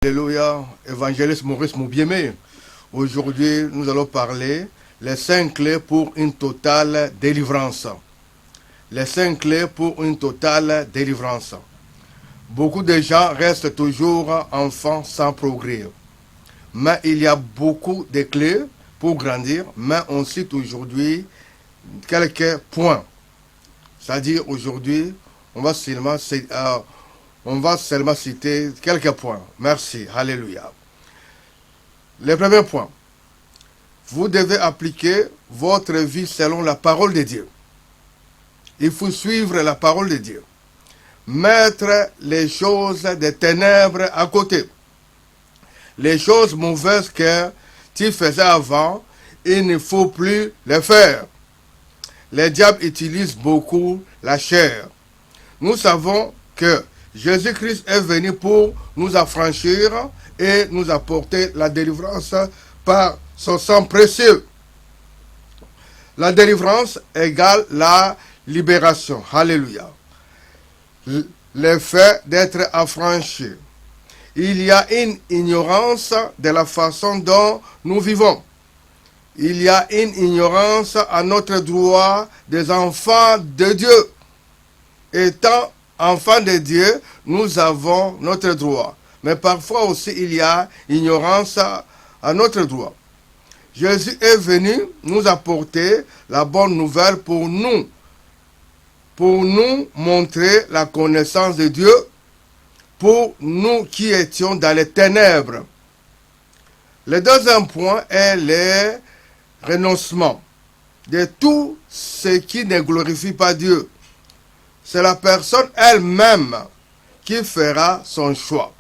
Alléluia, évangéliste Maurice Moubiemé. Aujourd'hui, nous allons parler les 5 clés pour une totale délivrance. Les 5 clés pour une totale délivrance. Beaucoup de gens restent toujours enfants sans progrès. Mais il y a beaucoup de clés pour grandir, mais on cite aujourd'hui quelques points. C'est-à-dire aujourd'hui, on va seulement citer quelques points. Merci. Alléluia. Le premier point. Vous devez appliquer votre vie selon la parole de Dieu. Il faut suivre la parole de Dieu. Mettre les choses des ténèbres à côté. Les choses mauvaises que tu faisais avant, il ne faut plus les faire. Les diables utilisent beaucoup la chair. Nous savons que Jésus-Christ est venu pour nous affranchir et nous apporter la délivrance par son sang précieux. La délivrance égale la libération. Alléluia. Le fait d'être affranchi. Il y a une ignorance de la façon dont nous vivons. Il y a une ignorance à notre droit des enfants de Dieu. Étant enfants de Dieu, nous avons notre droit. Mais parfois aussi, il y a ignorance à notre droit. Jésus est venu nous apporter la bonne nouvelle pour nous montrer la connaissance de Dieu, pour nous qui étions dans les ténèbres. Le deuxième point est le renoncement de tout ce qui ne glorifie pas Dieu. C'est la personne elle-même qui fera son choix.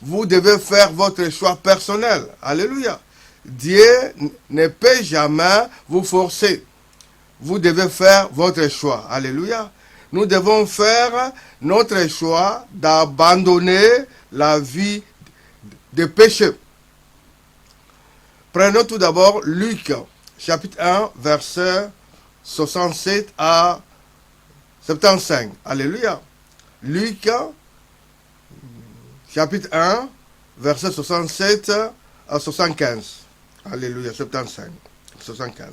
Vous devez faire votre choix personnel. Alléluia. Dieu ne peut jamais vous forcer. Vous devez faire votre choix. Alléluia. Nous devons faire notre choix d'abandonner la vie de péché. Prenons tout d'abord Luc, chapitre 1, verset 67 à 75. Alléluia. Luc, chapitre 1, verset 67 à 75. Alléluia, 75. 75.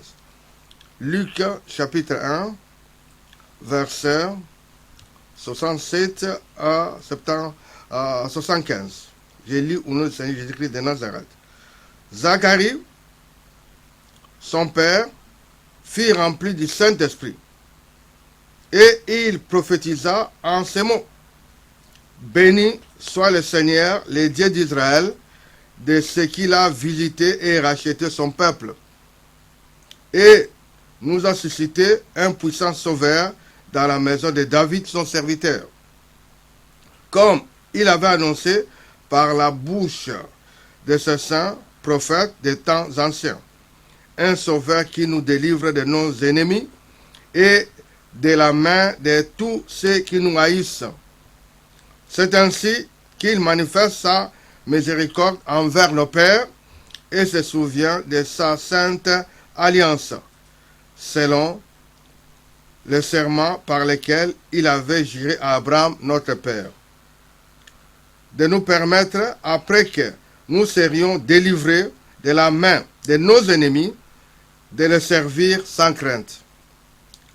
Luc, chapitre 1, verset 67 à 75. J'ai lu au nom du Seigneur Jésus-Christ de Nazareth. Zacharie, son père, fut rempli du Saint-Esprit. Et il prophétisa en ces mots. Béni soit le Seigneur, le Dieu d'Israël, de ce qu'il a visité et racheté son peuple. Et nous a suscité un puissant sauveur dans la maison de David, son serviteur. Comme il avait annoncé par la bouche de ses saints prophètes des temps anciens. Un sauveur qui nous délivre de nos ennemis et de la main de tous ceux qui nous haïssent. C'est ainsi qu'il manifeste sa miséricorde envers nos pères et se souvient de sa sainte alliance, selon le serment par lequel il avait juré à Abraham, notre père, de nous permettre, après que nous serions délivrés de la main de nos ennemis, de le servir sans crainte,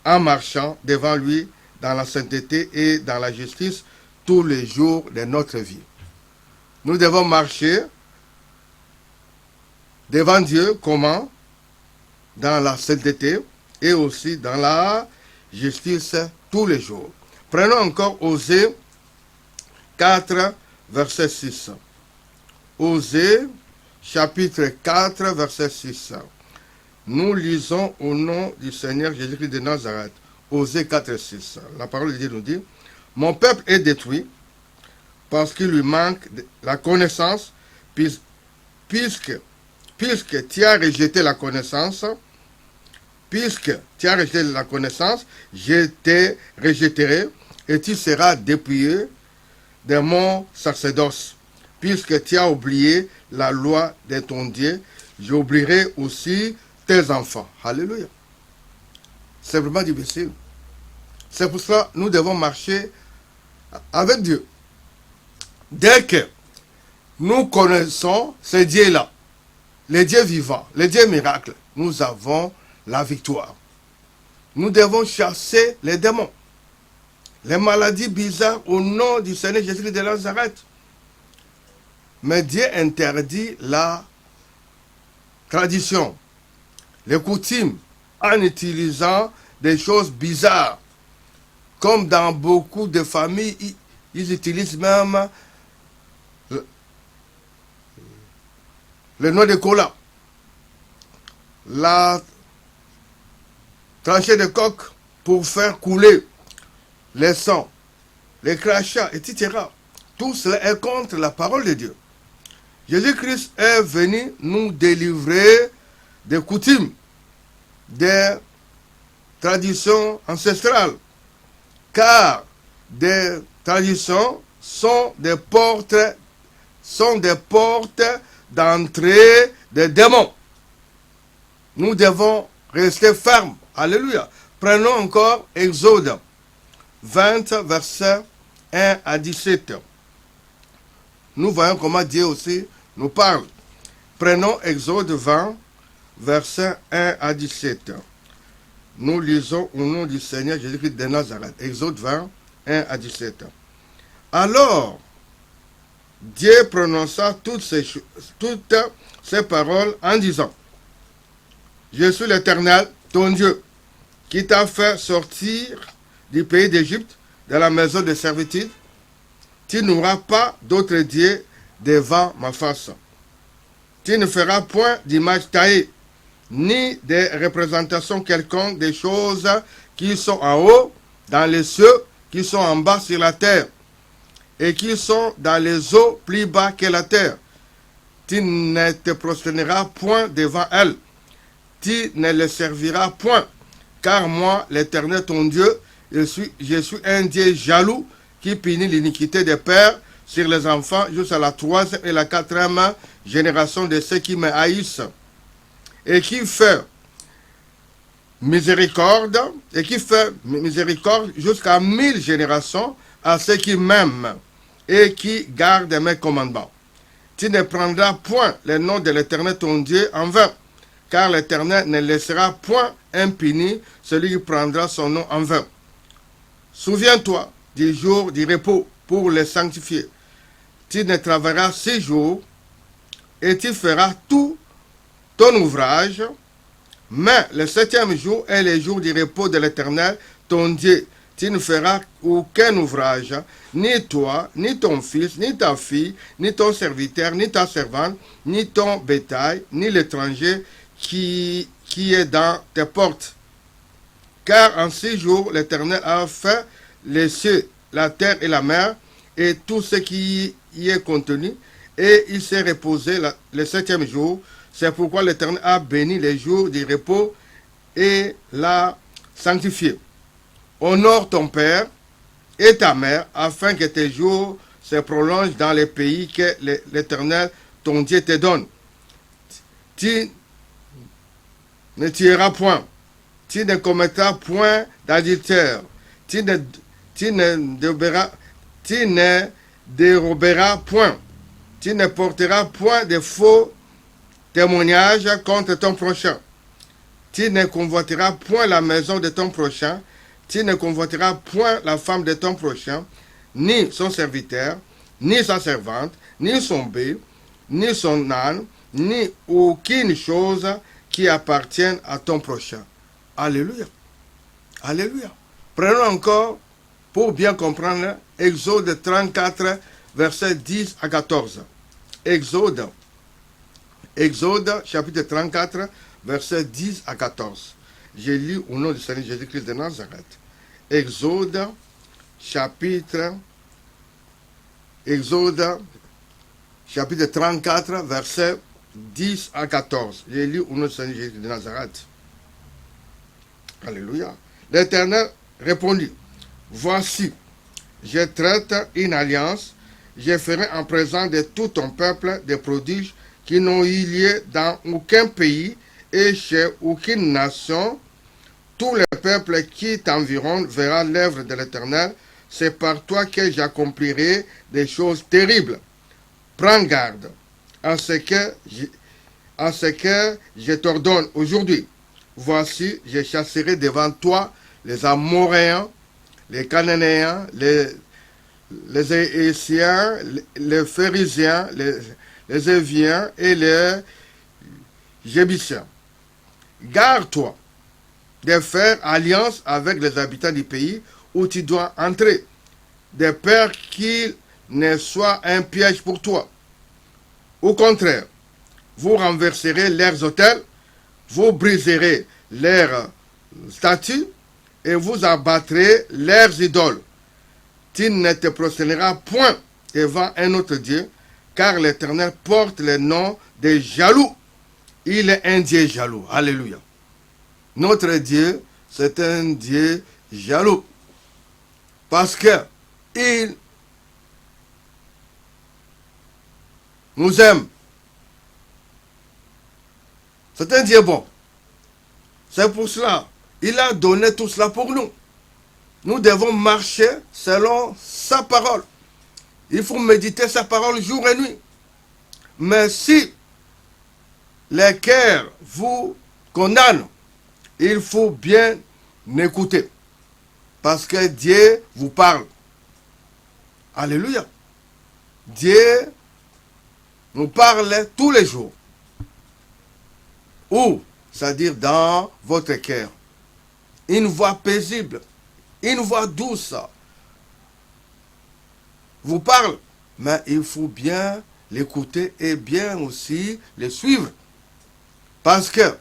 en marchant devant lui dans la sainteté et dans la justice tous les jours de notre vie. Nous devons marcher devant Dieu, comment? Dans la sainteté et aussi dans la justice tous les jours. Prenons encore Osée 4, verset 6. Osée, chapitre 4, verset 6. Nous lisons au nom du Seigneur Jésus-Christ de Nazareth. Osée 4, 6. La parole de Dieu nous dit, « Mon peuple est détruit parce qu'il lui manque la connaissance, puisque tu as rejeté la connaissance, je te rejetterai et tu seras dépouillé de mon sacerdoce. Puisque tu as oublié la loi de ton Dieu, j'oublierai aussi tes enfants. » Alléluia. C'est vraiment difficile. C'est pour cela que nous devons marcher avec Dieu. Dès que nous connaissons ce Dieu-là, le Dieu vivant, le Dieu miracle. Nous avons la victoire. Nous devons chasser les démons, les maladies bizarres au nom du Seigneur Jésus-Christ de Nazareth. Mais Dieu interdit la tradition, les coutumes, en utilisant des choses bizarres. Comme dans beaucoup de familles, ils utilisent même le noix de cola, la tranchée de coq pour faire couler les sangs, les crachats, etc. Tout cela est contre la parole de Dieu. Jésus-Christ est venu nous délivrer des coutumes, des traditions ancestrales, car des traditions sont des portes d'entrée des démons. Nous devons rester fermes. Alléluia. Prenons encore Exode 20, versets 1 à 17. Nous voyons comment Dieu aussi nous parle. Prenons Exode 20, versets 1 à 17. Nous lisons au nom du Seigneur Jésus-Christ de Nazareth. Exode 20, 1 à 17. Alors, Dieu prononça toutes ces paroles en disant: Je suis l'Éternel, ton Dieu, qui t'a fait sortir du pays d'Égypte, de la maison de servitude. Tu n'auras pas d'autre Dieu devant ma face. Tu ne feras point d'image taillée, ni de représentation quelconque des choses qui sont en haut dans les cieux, qui sont en bas sur la terre, et qui sont dans les eaux plus bas que la terre. Tu ne te prosterneras point devant elles. Tu ne les serviras point, car moi, l'Éternel ton Dieu, je suis un Dieu jaloux qui punit l'iniquité des pères sur les enfants jusqu'à la 3e et la 4e génération de ceux qui me haïssent, et qui fait miséricorde jusqu'à 1000 générations à ceux qui m'aiment et qui gardent mes commandements. Tu ne prendras point le nom de l'Éternel ton Dieu en vain, car l'Éternel ne laissera point impuni celui qui prendra son nom en vain. Souviens-toi du jour du repos pour le sanctifier. Tu ne travailleras 6 jours et tu feras tout ton ouvrage, mais le 7e jour est le jour du repos de l'Éternel ton Dieu. Tu ne feras aucun ouvrage, ni toi, ni ton fils, ni ta fille, ni ton serviteur, ni ta servante, ni ton bétail, ni l'étranger qui est dans tes portes. Car en 6 jours, l'Éternel a fait les cieux, la terre et la mer, et tout ce qui y est contenu, et il s'est reposé le 7e jour. C'est pourquoi l'Éternel a béni les jours du repos et l'a sanctifié. Honore ton père et ta mère, afin que tes jours se prolongent dans les pays que l'Éternel, ton Dieu, te donne. Tu ne tueras point, tu ne commettras point d'adultère, tu ne déroberas point, tu ne porteras point de faux témoignages contre ton prochain, tu ne convoiteras point la maison de ton prochain, tu ne convoiteras point la femme de ton prochain, ni son serviteur, ni sa servante, ni son bœuf, ni son âne, ni aucune chose qui appartienne à ton prochain. Alléluia. Alléluia. Prenons encore, pour bien comprendre, Exode 34, versets 10 à 14. Exode chapitre 34, versets 10 à 14. Je lis au nom du Seigneur Jésus-Christ de Nazareth. Exode chapitre 34, versets 10 à 14. Je lis au nom du Seigneur Jésus de Nazareth. Alléluia. L'Éternel répondit: Voici, je traite une alliance, je ferai en présence de tout ton peuple des prodiges qui n'ont eu lieu dans aucun pays et chez aucune nation. Tout le peuple qui t'environne verra l'œuvre de l'Éternel. C'est par toi que j'accomplirai des choses terribles. prends garde à ce que je t'ordonne aujourd'hui. Voici, je chasserai devant toi les Amoréens, les Cananéens, les Ésiens, les Phérésiens, les Éviens et les Jébusiens. Garde-toi de faire alliance avec les habitants du pays où tu dois entrer, de peur qu'il ne soit un piège pour toi. Au contraire, vous renverserez leurs autels, vous briserez leurs statues et vous abattrez leurs idoles. Tu ne te prosterneras point devant un autre Dieu, car l'Éternel porte le nom des jaloux. Il est un Dieu jaloux. Alléluia. Notre Dieu, c'est un Dieu jaloux. Parce que il nous aime. C'est un Dieu bon. C'est pour cela. Il a donné tout cela pour nous. Nous devons marcher selon sa parole. Il faut méditer sa parole jour et nuit. Mais si les cœurs vous condamnent, il faut bien écouter. Parce que Dieu vous parle. Alléluia. Dieu nous parle tous les jours. Où? C'est-à-dire dans votre cœur. Une voix paisible, une voix douce vous parle. Mais il faut bien l'écouter et bien aussi le suivre. Parce que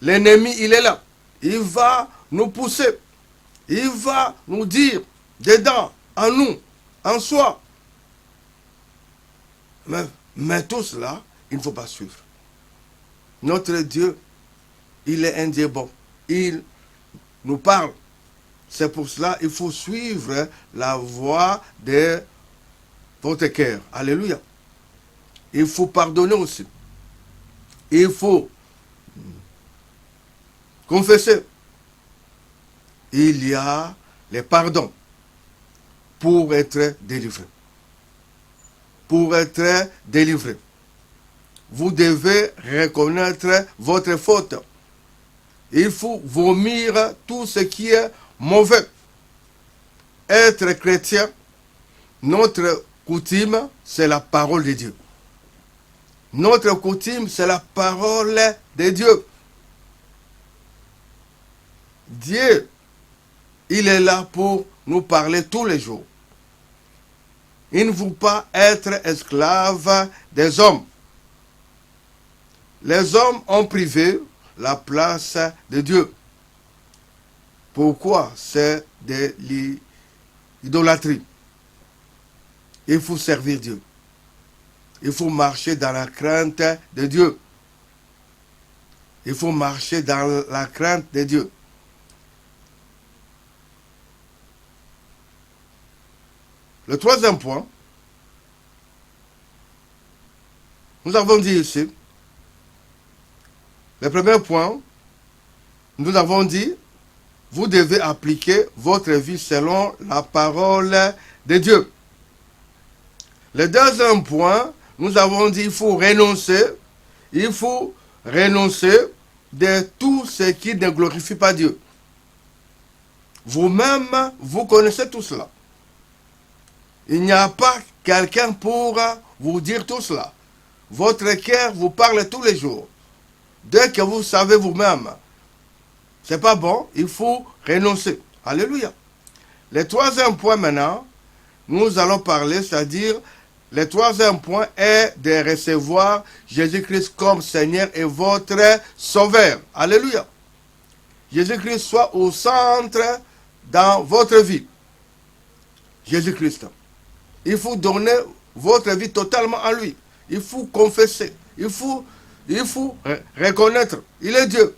l'ennemi, il est là. Il va nous pousser. Il va nous dire dedans, en nous, en soi. Mais tout cela, il ne faut pas suivre. Notre Dieu, il est un Dieu bon. Il nous parle. C'est pour cela qu'il faut suivre la voie de votre cœur. Alléluia. Il faut pardonner aussi. Il faut confesser. Il y a les pardons pour être délivré. Pour être délivré. Vous devez reconnaître votre faute. Il faut vomir tout ce qui est mauvais. Être chrétien, notre coutume, c'est la parole de Dieu. Notre coutume, c'est la parole de Dieu. Dieu, il est là pour nous parler tous les jours. Il ne veut pas être esclave des hommes. Les hommes ont privé la place de Dieu. Pourquoi? C'est de l'idolâtrie. Il faut servir Dieu. Il faut marcher dans la crainte de Dieu. Il faut marcher dans la crainte de Dieu. Le troisième point, nous avons dit ici, le premier point, nous avons dit, vous devez appliquer votre vie selon la parole de Dieu. Le deuxième point, nous avons dit, il faut renoncer de tout ce qui ne glorifie pas Dieu. Vous-même, vous connaissez tout cela. Il n'y a pas quelqu'un pour vous dire tout cela. Votre cœur vous parle tous les jours. Dès que vous savez vous-même, c'est pas bon, il faut renoncer. Alléluia. Le troisième point maintenant, nous allons parler, c'est-à-dire, le troisième point est de recevoir Jésus-Christ comme Seigneur et votre Sauveur. Alléluia. Jésus-Christ soit au centre dans votre vie. Jésus-Christ. Il faut donner votre vie totalement à lui. Il faut confesser. Il faut reconnaître. Il est Dieu.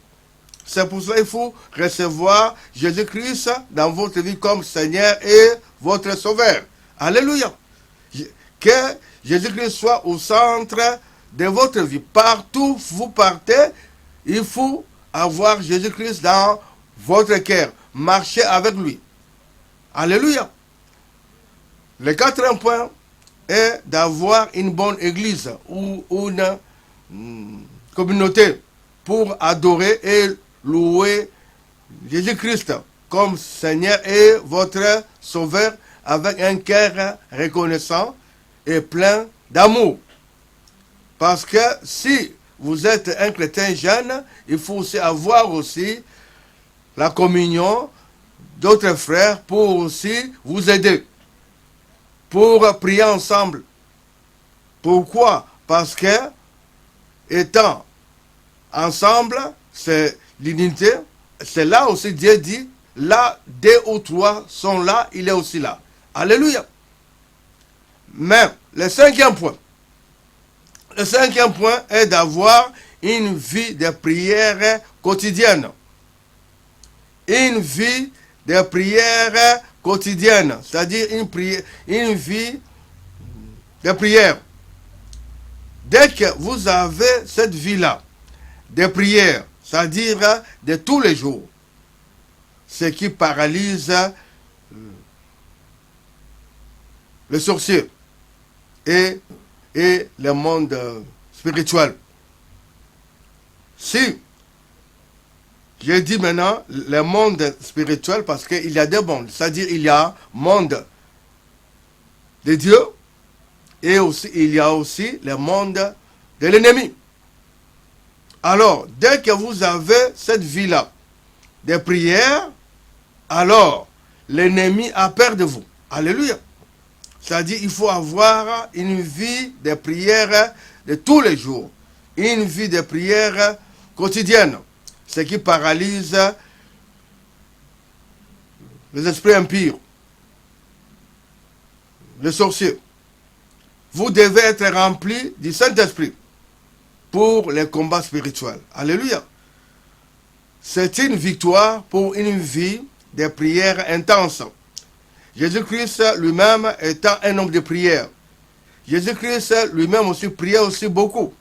C'est pour cela qu'il faut recevoir Jésus-Christ dans votre vie comme Seigneur et votre Sauveur. Alléluia. Que Jésus-Christ soit au centre de votre vie. Partout où vous partez, il faut avoir Jésus-Christ dans votre cœur. Marcher avec lui. Alléluia. Le quatrième point, est d'avoir une bonne église ou une communauté pour adorer et louer Jésus-Christ comme Seigneur et votre Sauveur avec un cœur reconnaissant et plein d'amour. Parce que si vous êtes un chrétien jeune, il faut aussi avoir aussi la communion d'autres frères pour aussi vous aider, pour prier ensemble. Pourquoi? Parce que étant ensemble, c'est l'unité. C'est là aussi Dieu dit, là, 2 ou 3 sont là, il est aussi là. Alléluia. Mais le cinquième point est d'avoir une vie de prière quotidienne. Une vie de prière quotidienne, c'est-à-dire une vie de prière. Dès que vous avez cette vie-là, de prière, c'est-à-dire de tous les jours, ce qui paralyse le sorcier et le monde spirituel. Si, je dis maintenant le monde spirituel parce qu'il y a deux mondes, c'est-à-dire il y a monde de Dieu et aussi il y a aussi le monde de l'ennemi. Alors, dès que vous avez cette vie-là de prière, alors l'ennemi a peur de vous. Alléluia. C'est-à-dire il faut avoir une vie de prière de tous les jours. Une vie de prière quotidienne. Ce qui paralyse les esprits impurs, les sorciers. Vous devez être rempli du Saint-Esprit pour les combats spirituels. Alléluia. C'est une victoire pour une vie de prière intense. Jésus-Christ lui-même étant un homme de prière. Jésus-Christ lui-même aussi priait aussi beaucoup.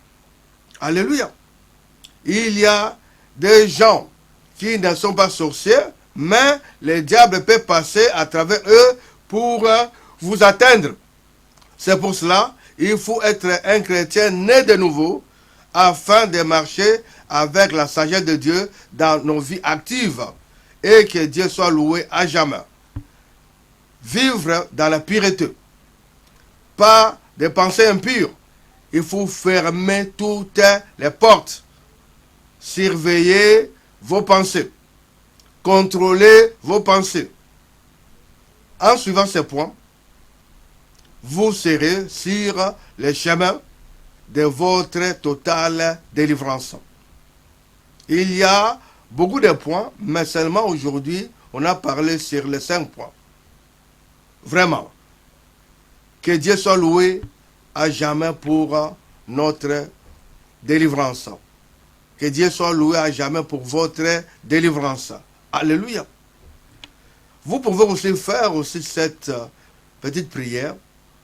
Alléluia. Il y a des gens qui ne sont pas sorciers, mais le diable peut passer à travers eux pour vous atteindre. C'est pour cela qu'il faut être un chrétien né de nouveau afin de marcher avec la sagesse de Dieu dans nos vies actives et que Dieu soit loué à jamais. Vivre dans la pureté, pas de pensées impures. Il faut fermer toutes les portes. Surveillez vos pensées. Contrôlez vos pensées. En suivant ces points, vous serez sur le chemin de votre totale délivrance. Il y a beaucoup de points, mais seulement aujourd'hui, on a parlé sur les 5 points. Vraiment. Que Dieu soit loué à jamais pour notre délivrance. Que Dieu soit loué à jamais pour votre délivrance. Alléluia. Vous pouvez aussi faire aussi cette petite prière,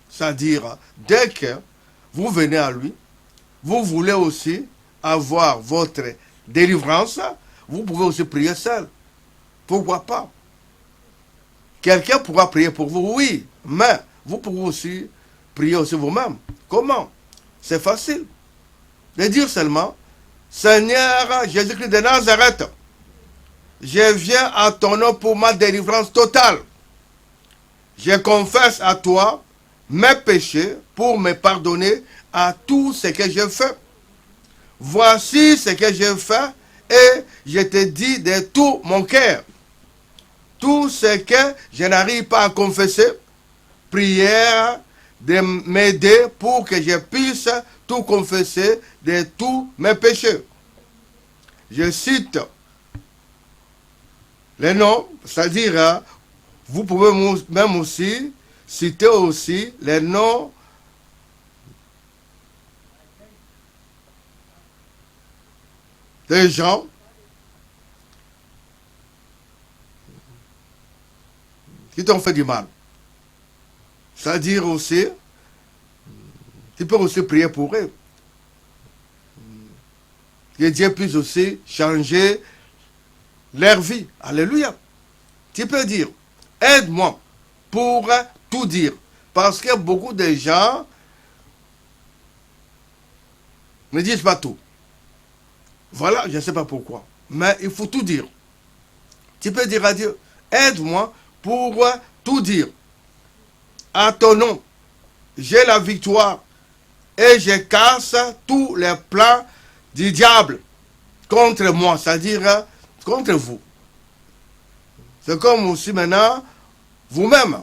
c'est-à-dire, dès que vous venez à lui, vous voulez aussi avoir votre délivrance, vous pouvez aussi prier seul. Pourquoi pas? Quelqu'un pourra prier pour vous, oui, mais vous pouvez aussi prier aussi vous-même. Comment? C'est facile. De dire seulement, Seigneur Jésus-Christ de Nazareth, je viens à ton nom pour ma délivrance totale. Je confesse à toi mes péchés pour me pardonner à tout ce que j'ai fait. Voici ce que j'ai fait et je te dis de tout mon cœur. Tout ce que je n'arrive pas à confesser, prière de m'aider pour que je puisse tout confesser de tous mes péchés. Je cite les noms, c'est-à-dire, vous pouvez même aussi citer aussi les noms des gens qui t'ont fait du mal. C'est-à-dire aussi, tu peux aussi prier pour eux. Que Dieu puisse aussi changer leur vie. Alléluia. Tu peux dire, aide-moi pour tout dire. Parce que beaucoup de gens ne disent pas tout. Voilà, je ne sais pas pourquoi. Mais il faut tout dire. Tu peux dire à Dieu, aide-moi pour tout dire. À ton nom, j'ai la victoire et je casse tous les plans du diable contre moi, c'est-à-dire contre vous. C'est comme aussi maintenant, vous-même.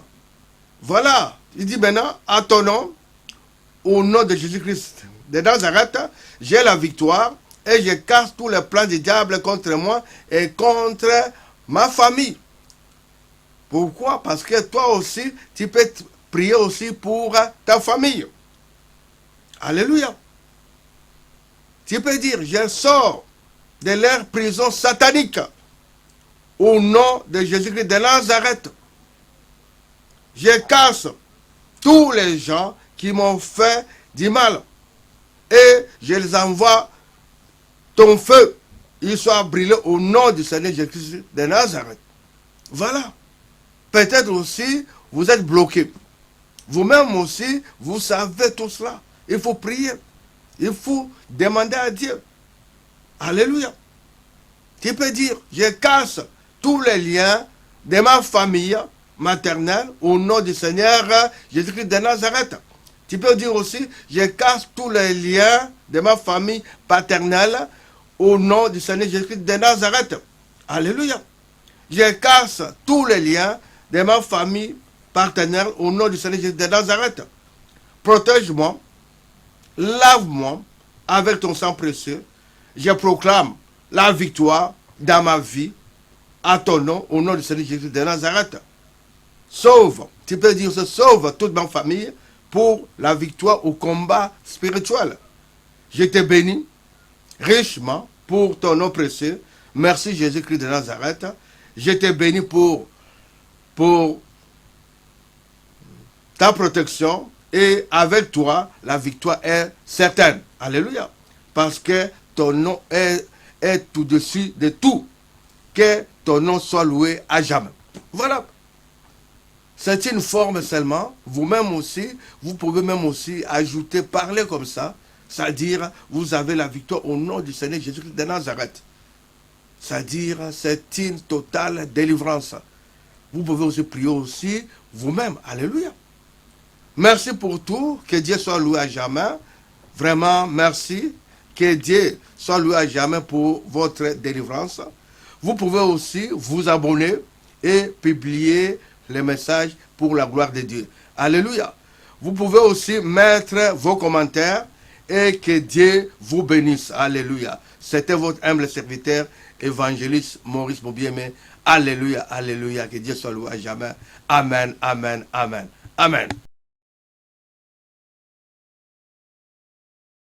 Voilà, il dit maintenant, à ton nom, au nom de Jésus-Christ de Nazareth, j'ai la victoire et je casse tous les plans du diable contre moi et contre ma famille. Pourquoi? Parce que toi aussi, tu peux prier aussi pour ta famille. Alléluia. Tu peux dire, je sors de leur prison satanique au nom de Jésus-Christ de Nazareth. Je casse tous les gens qui m'ont fait du mal et je les envoie ton feu. Ils soient brûlés au nom du Seigneur Jésus-Christ de Nazareth. Voilà. Peut-être aussi, vous êtes bloqué. Vous-même aussi, vous savez tout cela. Il faut prier. Il faut demander à Dieu. Alléluia. Tu peux dire, je casse tous les liens de ma famille maternelle au nom du Seigneur Jésus-Christ de Nazareth. Tu peux dire aussi, je casse tous les liens de ma famille paternelle au nom du Seigneur Jésus-Christ de Nazareth. Alléluia. Je casse tous les liens de ma famille paternelle au nom du Seigneur Jésus de Nazareth. Protège-moi, lave-moi avec ton sang précieux. Je proclame la victoire dans ma vie à ton nom, au nom du Seigneur Jésus de Nazareth. Sauve, tu peux dire, sauve toute ma famille pour la victoire au combat spirituel. Je te bénis richement pour ton nom précieux. Merci Jésus-Christ de Nazareth. Je te bénis pour ta protection et avec toi, la victoire est certaine. Alléluia. Parce que ton nom est au-dessus de tout. Que ton nom soit loué à jamais. Voilà. C'est une forme seulement. Vous-même aussi, vous pouvez même aussi ajouter, parler comme ça. C'est-à-dire, vous avez la victoire au nom du Seigneur Jésus-Christ de Nazareth. C'est-à-dire, c'est une totale délivrance. Vous pouvez aussi prier aussi vous-même. Alléluia. Merci pour tout. Que Dieu soit loué à jamais. Vraiment, merci. Que Dieu soit loué à jamais pour votre délivrance. Vous pouvez aussi vous abonner et publier les messages pour la gloire de Dieu. Alléluia. Vous pouvez aussi mettre vos commentaires et que Dieu vous bénisse. Alléluia. C'était votre humble serviteur, évangéliste Maurice Bobiemé. Alléluia, alléluia. Que Dieu soit loué à jamais. Amen, amen, amen. Amen.